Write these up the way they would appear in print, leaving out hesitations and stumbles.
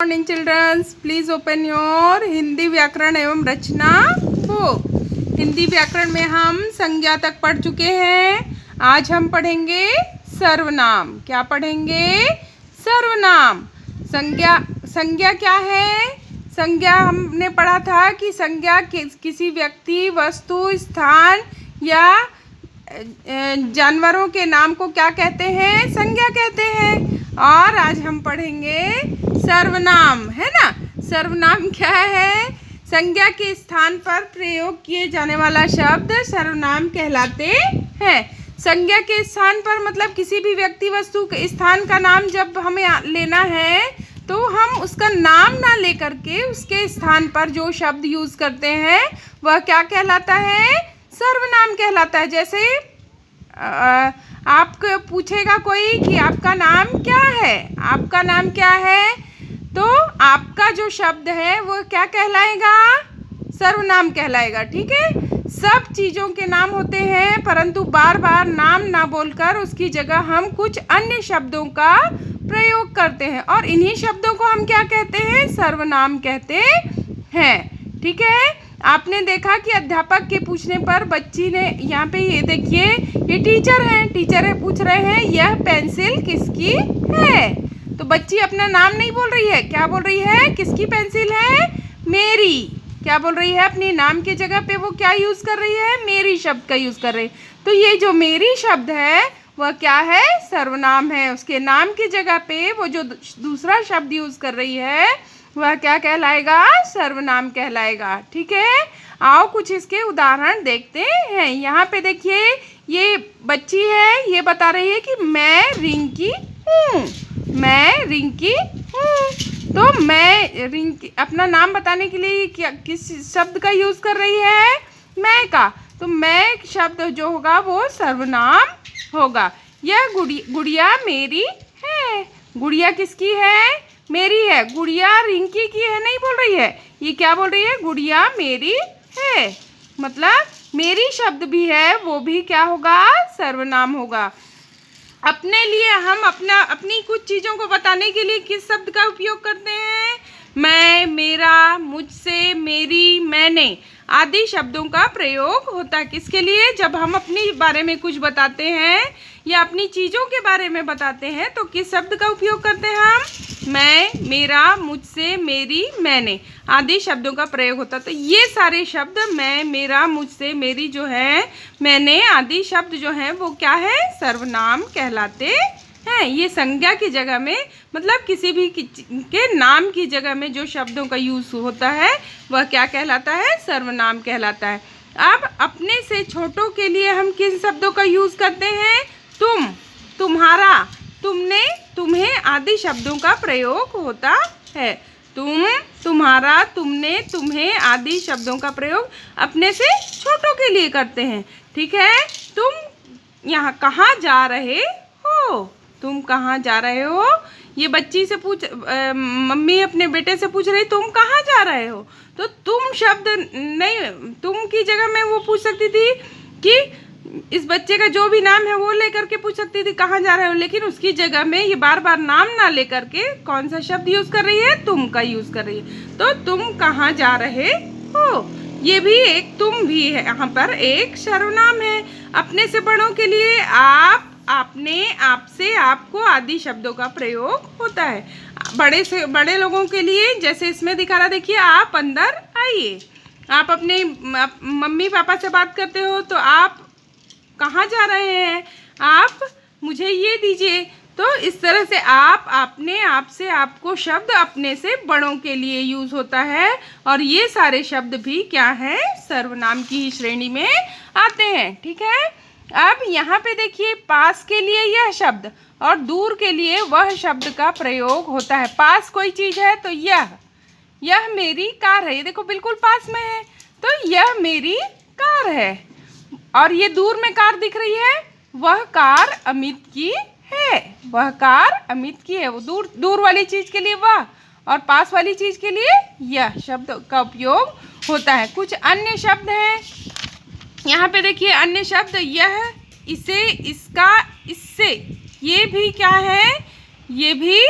Morning childrens, please open your Hindi व्याकरण एवं रचना book. Hindi व्याकरण में हम संज्ञा तक पढ़ चुके हैं। आज हम पढ़ेंगे सर्वनाम। क्या पढ़ेंगे? सर्वनाम। संज्ञा क्या है? संज्ञा हमने पढ़ा था कि संज्ञा किसी व्यक्ति, वस्तु, स्थान या जानवरों के नाम को क्या कहते हैं? संज्ञा कहते हैं। और आज हम पढ़ेंगे सर्वनाम, है ना। सर्वनाम क्या है? संज्ञा के स्थान पर प्रयोग किए जाने वाला शब्द सर्वनाम कहलाते हैं। संज्ञा के स्थान पर मतलब किसी भी व्यक्ति, वस्तु के स्थान का नाम जब हमें लेना है तो हम उसका नाम ना लेकर के उसके स्थान पर जो शब्द यूज करते हैं वह क्या कहलाता है? सर्वनाम कहलाता है। जैसे आपको पूछेगा कोई कि आपका नाम क्या है, आपका नाम क्या है, तो आपका जो शब्द है वो क्या कहलाएगा? सर्वनाम कहलाएगा। ठीक है। सब चीज़ों के नाम होते हैं, परंतु बार बार नाम ना बोलकर उसकी जगह हम कुछ अन्य शब्दों का प्रयोग करते हैं और इन्हीं शब्दों को हम क्या कहते हैं? सर्वनाम कहते हैं। ठीक है। आपने देखा कि अध्यापक के पूछने पर बच्ची ने, यहाँ पे ये देखिए, ये टीचर है, पूछ रहे हैं यह पेंसिल किसकी है। तो बच्ची अपना नाम नहीं बोल रही है। क्या बोल रही है? किसकी पेंसिल है? मेरी। क्या बोल रही है? अपनी नाम की जगह पे वो क्या यूज़ कर रही है? मेरी शब्द का यूज़ कर रही है। तो ये जो मेरी शब्द है वह क्या है? सर्वनाम है। उसके नाम की जगह पे वो जो दूसरा शब्द यूज़ कर रही है वह क्या कहलाएगा? सर्वनाम कहलाएगा। ठीक है। आओ कुछ इसके उदाहरण देखते हैं। यहाँ पे देखिए, ये बच्ची है, ये बता रही है कि मैं रिंकी हूँ, मैं रिंकी हूँ। तो मैं रिंकी, अपना नाम बताने के लिए किस शब्द का यूज़ कर रही है? मैं का। तो मैं शब्द जो होगा वो सर्वनाम होगा। यह गुड़िया मेरी है। गुड़िया किसकी है? मेरी है। गुड़िया रिंकी की है नहीं बोल रही है, ये क्या बोल रही है? गुड़िया मेरी है। मतलब मेरी शब्द भी है, वो भी क्या होगा? सर्वनाम होगा। अपने लिए हम अपनी कुछ चीज़ों को बताने के लिए किस शब्द का उपयोग करते हैं? मैं, मेरा, मुझसे, मेरी, मैंने आदि शब्दों का प्रयोग होता है। किसके लिए? जब हम अपने बारे में कुछ बताते हैं या अपनी चीज़ों के बारे में बताते हैं तो किस शब्द का उपयोग करते हैं हम? मैं, मेरा, मुझसे, मेरी, मैंने आदि शब्दों का प्रयोग होता है। तो ये सारे शब्द मैं, मेरा, मुझसे, मेरी जो है, मैंने आदि शब्द जो हैं वो क्या है? सर्वनाम कहलाते हैं। ये संज्ञा की जगह में, मतलब किसी भी के नाम की जगह में जो शब्दों का यूज़ होता है वह क्या कहलाता है? सर्वनाम कहलाता है। अब अपने से छोटों के लिए हम किन शब्दों का यूज़ करते हैं? तुम, तुम्हारा, तुमने, तुम्हें आदि शब्दों का प्रयोग होता है। तुम, तुम्हारा, तुमने, तुम्हें आदि शब्दों का प्रयोग अपने से छोटों के लिए करते हैं। ठीक है। तुम यहाँ कहाँ जा रहे हो? तुम कहाँ जा रहे हो? ये बच्ची से मम्मी अपने बेटे से पूछ रही तुम कहाँ जा रहे हो। तो तुम शब्द नहीं, तुम की जगह में वो पूछ सकती थी कि इस बच्चे का जो भी नाम है वो लेकर के पूछ सकती थी कहाँ जा रहे हो, लेकिन उसकी जगह में ये बार बार नाम ना लेकर के कौन सा शब्द यूज़ कर रही है? तुम का यूज़ कर रही है। तो तुम कहाँ जा रहे हो, ये भी एक तुम भी है, यहाँ पर एक सर्वनाम है। अपने से बड़ों के लिए आप, आपने, आपसे, आपको आदि शब्दों का प्रयोग होता है। बड़े से बड़े लोगों के लिए जैसे इसमें दिखा रहा, देखिए, आप अंदर आइए। आप अपने मम्मी पापा से बात करते हो तो आप कहाँ जा रहे हैं? आप मुझे ये दीजिए। तो इस तरह से आप, आपने, आपसे, आपको शब्द अपने से बड़ों के लिए यूज़ होता है और ये सारे शब्द भी क्या हैं? सर्वनाम की ही श्रेणी में आते हैं। ठीक है। अब यहाँ पे देखिए, पास के लिए यह शब्द और दूर के लिए वह शब्द का प्रयोग होता है। पास कोई चीज़ है तो यह मेरी कार है। ये देखो बिल्कुल पास में है, तो यह मेरी कार है। और ये दूर में कार दिख रही है, वह कार अमित की है। वह कार अमित की है। वो दूर वाली चीज़ के लिए वह और पास वाली चीज़ के लिए यह शब्द का उपयोग होता है। कुछ अन्य शब्द हैं यहाँ पे देखिए। अन्य शब्द यह, इसे, इसका, इससे, ये भी क्या है? ये भी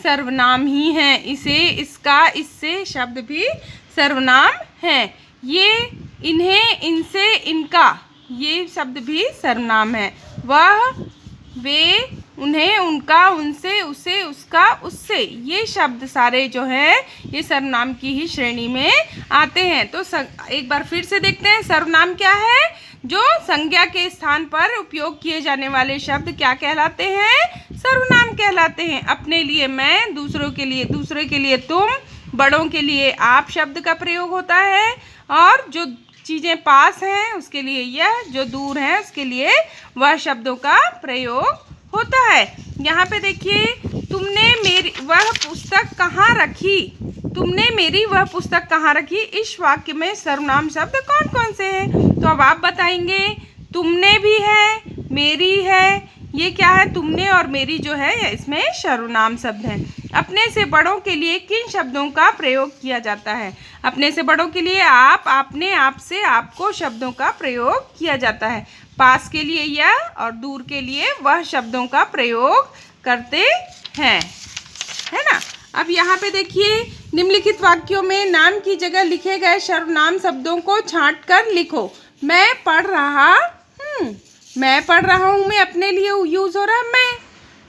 सर्वनाम ही हैं। इसे, इसका, इससे शब्द भी सर्वनाम हैं। ये, इन्हें, इनसे, इनका, ये शब्द भी सर्वनाम है। वह, वे, उन्हें, उनका, उनसे, उसे, उसका, उससे, ये शब्द सारे जो हैं ये सर्वनाम की ही श्रेणी में आते हैं। तो एक बार फिर से देखते हैं, सर्वनाम क्या है? जो संज्ञा के स्थान पर उपयोग किए जाने वाले शब्द क्या कहलाते हैं? सर्वनाम कहलाते हैं। अपने लिए मैं, दूसरे के लिए तुम, बड़ों के लिए आप शब्द का प्रयोग होता है, और जो चीज़ें पास हैं उसके लिए यह, जो दूर हैं उसके लिए वह शब्दों का प्रयोग होता है। यहाँ पे देखिए, तुमने मेरी वह पुस्तक कहाँ रखी? तुमने मेरी वह पुस्तक कहाँ रखी? इस वाक्य में सर्वनाम शब्द कौन कौन से हैं? तो अब आप बताएंगे। तुमने भी है, मेरी है, ये क्या है? तुमने और मेरी जो है इसमें सर्वनाम शब्द हैं। अपने से बड़ों के लिए किन शब्दों का प्रयोग किया जाता है? अपने से बड़ों के लिए आप, आपने, आपसे, आपको शब्दों का प्रयोग किया जाता है। पास के लिए यह और दूर के लिए वह शब्दों का प्रयोग करते हैं, है ना। अब यहाँ पे देखिए, निम्नलिखित वाक्यों में नाम की जगह लिखे गए सर्वनाम शब्दों को छांट कर लिखो। मैं पढ़ रहा हूँ, मैं पढ़ रहा हूँ में अपने लिए यूज हो रहा मैं,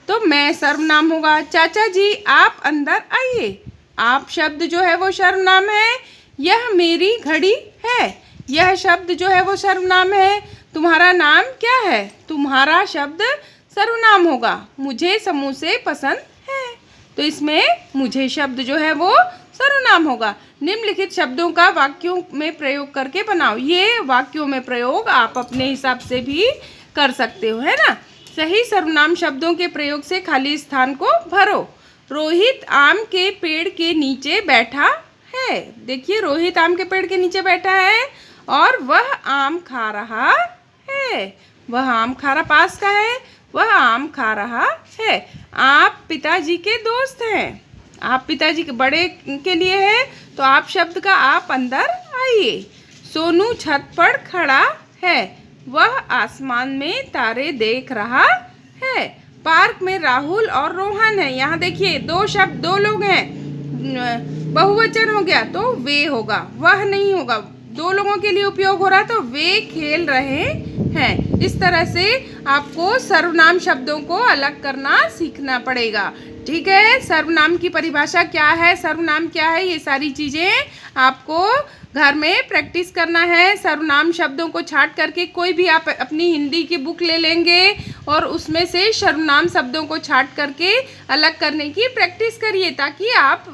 तो मैं सर्वनाम होगा। चाचा जी आप अंदर आइए, आप शब्द जो है वो सर्वनाम है। यह मेरी घड़ी है, यह शब्द जो है वो सर्वनाम है। तुम्हारा नाम क्या है? तुम्हारा शब्द सर्वनाम होगा। मुझे समोसे पसंद है, तो इसमें मुझे शब्द जो है वो सर्वनाम होगा। निम्नलिखित शब्दों का वाक्यों में प्रयोग करके बनाओ। ये वाक्यों में प्रयोग आप अपने हिसाब से भी कर सकते हो, है ना। सही सर्वनाम शब्दों के प्रयोग से खाली स्थान को भरो। रोहित आम के पेड़ के नीचे बैठा है। देखिए, रोहित आम के पेड़ के नीचे बैठा है और वह आम खा रहा है। वह आम खा रहा, पास का है, वह आम खा रहा है। आप पिताजी के दोस्त हैं। आप पिताजी के बड़े के लिए है, तो आप शब्द का आप अंदर आइए। सोनू छत पर खड़ा है, वह आसमान में तारे देख रहा है। पार्क में राहुल और रोहन है। यहाँ देखिए, दो शब्द, दो लोग हैं, बहुवचन हो गया तो वे होगा, वह नहीं होगा। दो लोगों के लिए उपयोग हो रहा तो वे खेल रहे हैं। इस तरह से आपको सर्वनाम शब्दों को अलग करना सीखना पड़ेगा। ठीक है, सर्वनाम की परिभाषा क्या है, सर्वनाम क्या है, ये सारी चीज़ें आपको घर में प्रैक्टिस करना है। सर्वनाम शब्दों को छांट करके कोई भी आप अपनी हिंदी की बुक ले लेंगे और उसमें से सर्वनाम शब्दों को छांट करके अलग करने की प्रैक्टिस करिए, ताकि आप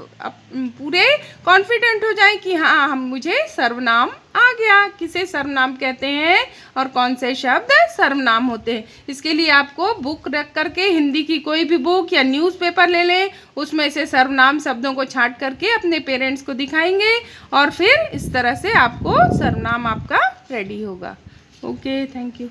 पूरे कॉन्फिडेंट हो जाएं कि हाँ, हम मुझे सर्वनाम आ गया। किसे सर्वनाम कहते हैं और कौन से शब्द सर्वनाम होते हैं। इसके लिए आपको बुक रख करके, हिंदी की कोई भी बुक या न्यूज़पेपर ले लें, उसमें से सर्वनाम शब्दों को छांट करके अपने पेरेंट्स को दिखाएंगे और फिर इस तरह से आपको सर्वनाम आपका रेडी होगा। Okay, thank you.